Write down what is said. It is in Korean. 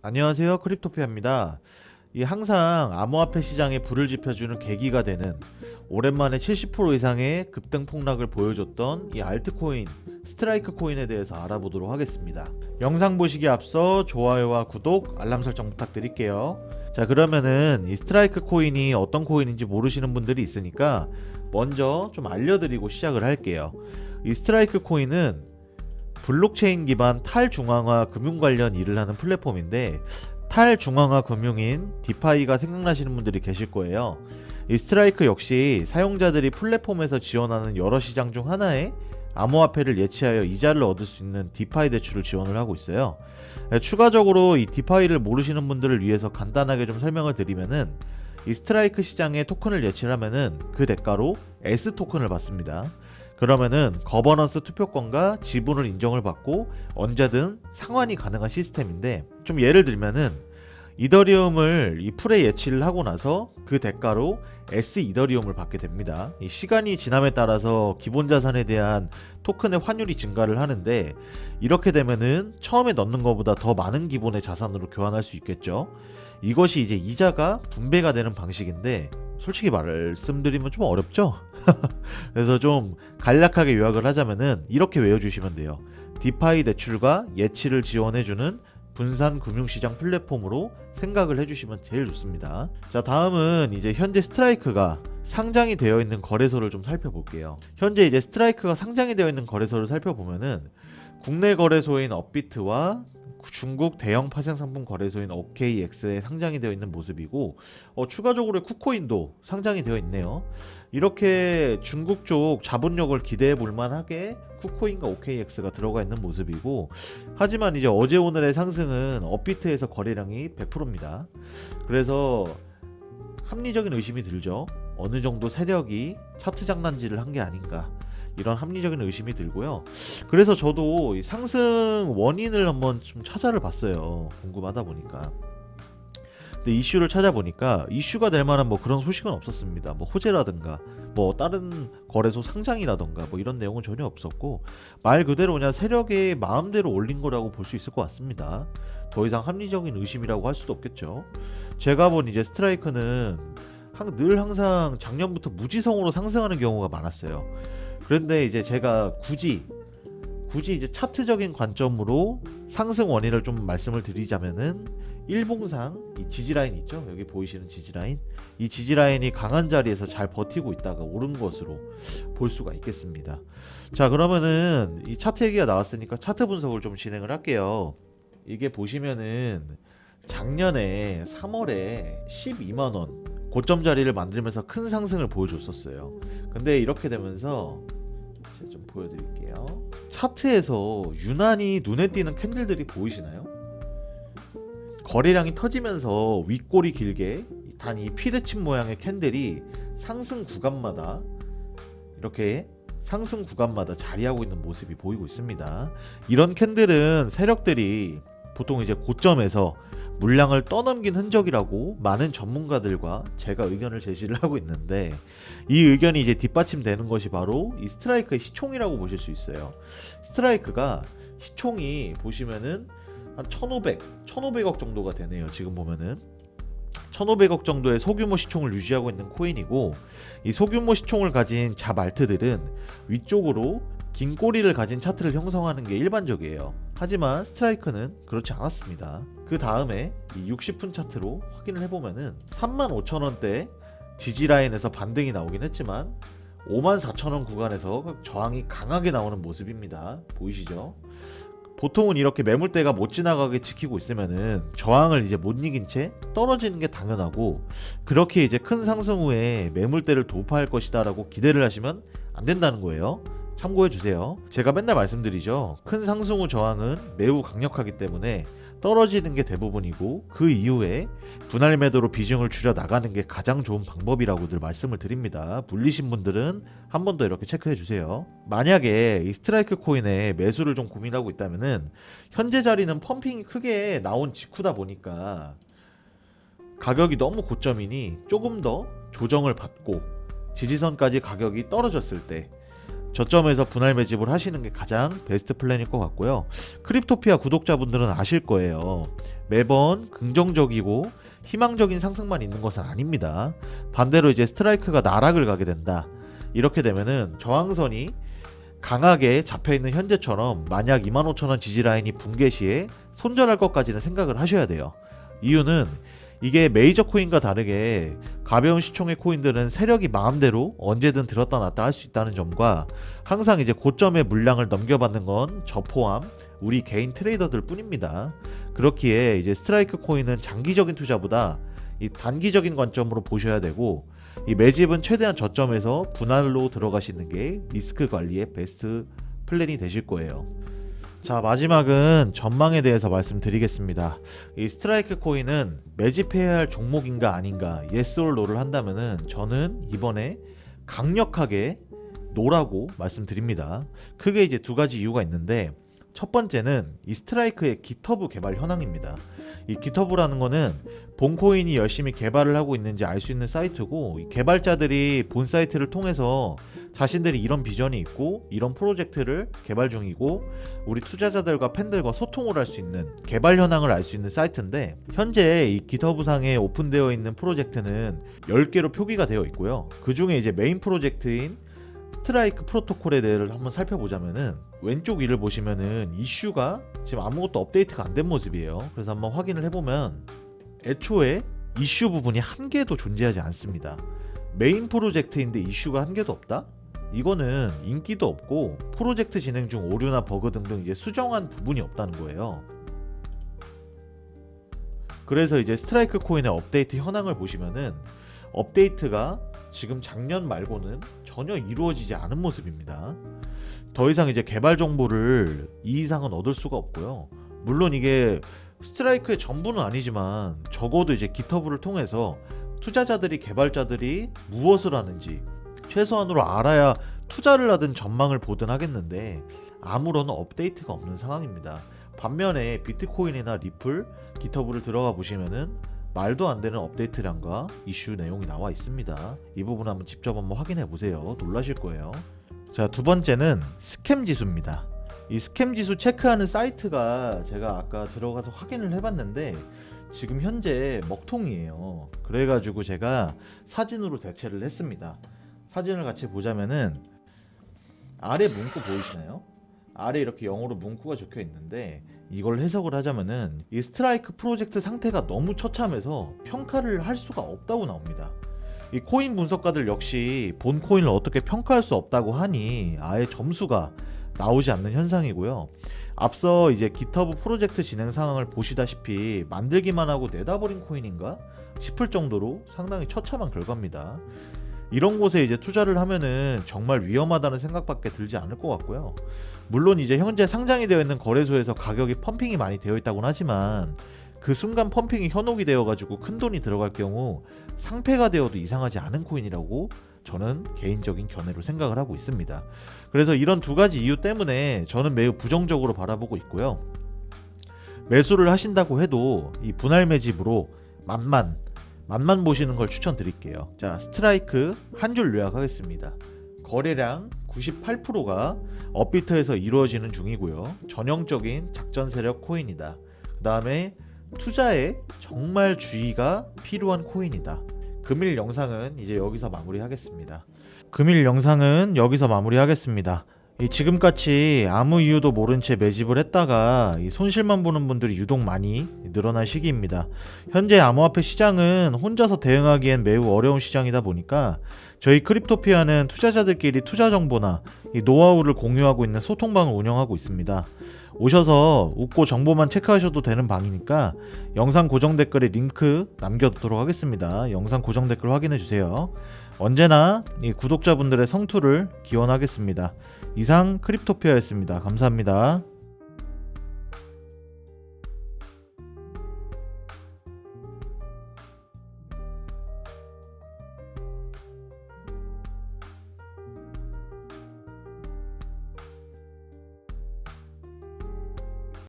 안녕하세요, 크립토피아입니다. 이 항상 암호화폐 시장에 불을 지펴주는 계기가 되는 오랜만에 70% 이상의 급등 폭락을 보여줬던 이 알트코인 스트라이크 코인에 대해서 알아보도록 하겠습니다. 영상 보시기 앞서 좋아요와 구독, 알람 설정 부탁드릴게요. 자, 그러면은 이 스트라이크 코인이 어떤 코인인지 모르시는 분들이 있으니까 먼저 좀 알려드리고 시작을 할게요. 이 스트라이크 코인은 블록체인 기반 탈중앙화 금융 관련 일을 하는 플랫폼인데, 탈중앙화 금융인 디파이가 생각나시는 분들이 계실 거예요. 이 스트라이크 역시 사용자들이 플랫폼에서 지원하는 여러 시장 중 하나에 암호화폐를 예치하여 이자를 얻을 수 있는 디파이 대출을 지원을 하고 있어요. 추가적으로 이 디파이를 모르시는 분들을 위해서 간단하게 좀 설명을 드리면은, 이 스트라이크 시장에 토큰을 예치를 하면은 그 대가로 S 토큰을 받습니다. 그러면은 거버넌스 투표권과 지분을 인정을 받고 언제든 상환이 가능한 시스템인데, 좀 예를 들면은 이더리움을 이 풀에 예치를 하고 나서 그 대가로 S 이더리움을 받게 됩니다. 이 시간이 지남에 따라서 기본 자산에 대한 토큰의 환율이 증가를 하는데, 이렇게 되면은 처음에 넣는 것보다 더 많은 기본의 자산으로 교환할 수 있겠죠. 이것이 이제 이자가 분배가 되는 방식인데, 솔직히 말씀드리면 좀 어렵죠? 그래서 좀 간략하게 요약을 하자면은 이렇게 외워주시면 돼요. 디파이 대출과 예치를 지원해주는 분산 금융시장 플랫폼으로 생각을 해주시면 제일 좋습니다. 자, 다음은 이제 현재 스트라이크가 상장이 되어 있는 거래소를 좀 살펴볼게요. 현재 이제 스트라이크가 상장이 되어 있는 거래소를 살펴보면은 국내 거래소인 업비트와 중국 대형 파생상품 거래소인 OKX에 상장이 되어 있는 모습이고, 추가적으로 쿠코인도 상장이 되어 있네요. 이렇게 중국 쪽 자본력을 기대해 볼 만하게 쿠코인과 OKX가 들어가 있는 모습이고, 하지만 이제 어제 오늘의 상승은 업비트에서 거래량이 100%입니다. 그래서 합리적인 의심이 들죠. 어느 정도 세력이 차트 장난질을 한 게 아닌가, 이런 합리적인 의심이 들고요. 그래서 저도 이 상승 원인을 한번 좀 찾아를 봤어요. 궁금하다 보니까. 근데 이슈를 찾아보니까 이슈가 될 만한 뭐 그런 소식은 없었습니다. 뭐 호재라든가 뭐 다른 거래소 상장이라든가 뭐 이런 내용은 전혀 없었고, 말 그대로 그냥 세력의 마음대로 올린 거라고 볼 수 있을 것 같습니다. 더 이상 합리적인 의심이라고 할 수도 없겠죠. 제가 본 이제 스트라이크는 늘 항상 작년부터 무지성으로 상승하는 경우가 많았어요. 그런데 이제 제가 굳이 이제 차트적인 관점으로 상승 원인을 좀 말씀을 드리자면은, 일봉상 이 지지라인 있죠? 여기 보이시는 지지라인, 이 지지라인이 강한 자리에서 잘 버티고 있다가 오른 것으로 볼 수가 있겠습니다. 자, 그러면은 이 차트 얘기가 나왔으니까 차트 분석을 좀 진행을 할게요. 이게 보시면은 작년에 3월에 12만원 고점 자리를 만들면서 큰 상승을 보여줬었어요. 근데 이렇게 되면서 제가 좀 보여드릴게요. 차트에서 유난히 눈에 띄는 캔들들이 보이시나요? 거래량이 터지면서 윗골이 길게 단 이 피레침 모양의 캔들이 상승 구간마다 이렇게 상승 구간마다 자리하고 있는 모습이 보이고 있습니다. 이런 캔들은 세력들이 보통 이제 고점에서 물량을 떠넘긴 흔적이라고 많은 전문가들과 제가 의견을 제시를 하고 있는데, 이 의견이 이제 뒷받침되는 것이 바로 이 스트라이크의 시총이라고 보실 수 있어요. 스트라이크가 시총이 보시면은 한 1500억 정도가 되네요. 지금 보면은 1500억 정도의 소규모 시총을 유지하고 있는 코인이고, 이 소규모 시총을 가진 잡 알트들은 위쪽으로 긴 꼬리를 가진 차트를 형성하는 게 일반적이에요. 하지만 스트라이크는 그렇지 않았습니다. 그 다음에 이 60분 차트로 확인을 해보면은 35,000원대 지지라인에서 반등이 나오긴 했지만 54,000원 구간에서 저항이 강하게 나오는 모습입니다. 보이시죠? 보통은 이렇게 매물대가 못 지나가게 지키고 있으면은 저항을 이제 못 이긴 채 떨어지는 게 당연하고, 그렇게 이제 큰 상승 후에 매물대를 돌파할 것이다 라고 기대를 하시면 안 된다는 거예요. 참고해 주세요. 제가 맨날 말씀드리죠. 큰 상승 후 저항은 매우 강력하기 때문에 떨어지는 게 대부분이고, 그 이후에 분할 매도로 비중을 줄여 나가는 게 가장 좋은 방법이라고들 말씀을 드립니다. 물리신 분들은 한 번 더 이렇게 체크해 주세요. 만약에 이 스트라이크 코인에 매수를 좀 고민하고 있다면은, 현재 자리는 펌핑이 크게 나온 직후다 보니까 가격이 너무 고점이니 조금 더 조정을 받고 지지선까지 가격이 떨어졌을 때 저점에서 분할 매집을 하시는 게 가장 베스트 플랜일 것 같고요. 크립토피아 구독자분들은 아실 거예요. 매번 긍정적이고 희망적인 상승만 있는 것은 아닙니다. 반대로 이제 스트라이크가 나락을 가게 된다. 이렇게 되면은 저항선이 강하게 잡혀있는 현재처럼 만약 25,000원 지지 라인이 붕괴 시에 손절할 것까지는 생각을 하셔야 돼요. 이유는 이게 메이저 코인과 다르게 가벼운 시총의 코인들은 세력이 마음대로 언제든 들었다 놨다 할 수 있다는 점과 항상 이제 고점의 물량을 넘겨받는 건 저 포함 우리 개인 트레이더들 뿐입니다. 그렇기에 이제 스트라이크 코인은 장기적인 투자보다 이 단기적인 관점으로 보셔야 되고, 이 매집은 최대한 저점에서 분할로 들어가시는 게 리스크 관리의 베스트 플랜이 되실 거예요. 자, 마지막은 전망에 대해서 말씀드리겠습니다. 이 스트라이크 코인은 매집해야 할 종목인가 아닌가 yes or no를 한다면은 저는 이번에 강력하게 노라고 말씀드립니다. 크게 이제 두 가지 이유가 있는데, 첫 번째는 이 스트라이크의 기터브 개발 현황입니다. 이 기터브라는 거는 본 코인이 열심히 개발을 하고 있는지 알 수 있는 사이트고, 이 개발자들이 본 사이트를 통해서 자신들이 이런 비전이 있고 이런 프로젝트를 개발 중이고 우리 투자자들과 팬들과 소통을 할 수 있는 개발 현황을 알 수 있는 사이트인데, 현재 이 기터브상에 오픈되어 있는 프로젝트는 10개로 표기가 되어 있고요. 그 중에 이제 메인 프로젝트인 스트라이크 프로토콜에 대해서 한번 살펴보자면은 왼쪽 위를 보시면은 이슈가 지금 아무것도 업데이트가 안 된 모습이에요. 그래서 한번 확인을 해보면 애초에 이슈 부분이 한 개도 존재하지 않습니다. 메인 프로젝트인데 이슈가 한 개도 없다? 이거는 인기도 없고 프로젝트 진행 중 오류나 버그 등등 이제 수정한 부분이 없다는 거예요. 그래서 이제 스트라이크 코인의 업데이트 현황을 보시면은 업데이트가 지금 작년 말고는 전혀 이루어지지 않은 모습입니다. 더 이상 이제 개발 정보를 이 이상은 얻을 수가 없고요. 물론 이게 스트라이크의 전부는 아니지만 적어도 이제 기터브를 통해서 투자자들이 개발자들이 무엇을 하는지 최소한으로 알아야 투자를 하든 전망을 보든 하겠는데 아무런 업데이트가 없는 상황입니다. 반면에 비트코인이나 리플, 기터브를 들어가 보시면은 말도 안 되는 업데이트량과 이슈 내용이 나와 있습니다. 이 부분 한번 직접 한번 확인해 보세요. 놀라실 거예요. 자, 두 번째는 스캠 지수입니다. 이 스캠 지수 체크하는 사이트가 제가 아까 들어가서 확인을 해봤는데 지금 현재 먹통이에요. 그래가지고 제가 사진으로 대체를 했습니다. 사진을 같이 보자면은 아래 문구 보이시나요? 아래 이렇게 영어로 문구가 적혀 있는데 이걸 해석을 하자면은 이 스트라이크 프로젝트 상태가 너무 처참해서 평가를 할 수가 없다고 나옵니다. 이 코인 분석가들 역시 본 코인을 어떻게 평가할 수 없다고 하니 아예 점수가 나오지 않는 현상이고요. 앞서 이제 기터브 프로젝트 진행 상황을 보시다시피 만들기만 하고 내다버린 코인인가 싶을 정도로 상당히 처참한 결과입니다. 이런 곳에 이제 투자를 하면은 정말 위험하다는 생각밖에 들지 않을 것 같고요. 물론 이제 현재 상장이 되어 있는 거래소에서 가격이 펌핑이 많이 되어 있다고는 하지만 그 순간 펌핑이 현혹이 되어 가지고 큰 돈이 들어갈 경우 상폐가 되어도 이상하지 않은 코인이라고 저는 개인적인 견해로 생각을 하고 있습니다. 그래서 이런 두 가지 이유 때문에 저는 매우 부정적으로 바라보고 있고요. 매수를 하신다고 해도 이 분할 매집으로 만만 보시는 걸 추천드릴게요. 자, 스트라이크 한 줄 요약하겠습니다. 거래량 98%가 업비트에서 이루어지는 중이고요. 전형적인 작전 세력 코인이다. 그 다음에 투자에 정말 주의가 필요한 코인이다. 금일 영상은 이제 여기서 마무리하겠습니다. 지금같이 아무 이유도 모른 채 매집을 했다가 손실만 보는 분들이 유독 많이 늘어날 시기입니다. 현재 암호화폐 시장은 혼자서 대응하기엔 매우 어려운 시장이다 보니까 저희 크립토피아는 투자자들끼리 투자 정보나 노하우를 공유하고 있는 소통방을 운영하고 있습니다. 오셔서 웃고 정보만 체크하셔도 되는 방이니까 영상 고정 댓글에 링크 남겨두도록 하겠습니다. 영상 고정 댓글 확인해주세요. 언제나 이 구독자분들의 성투를 기원하겠습니다. 이상 크립토피아였습니다. 감사합니다.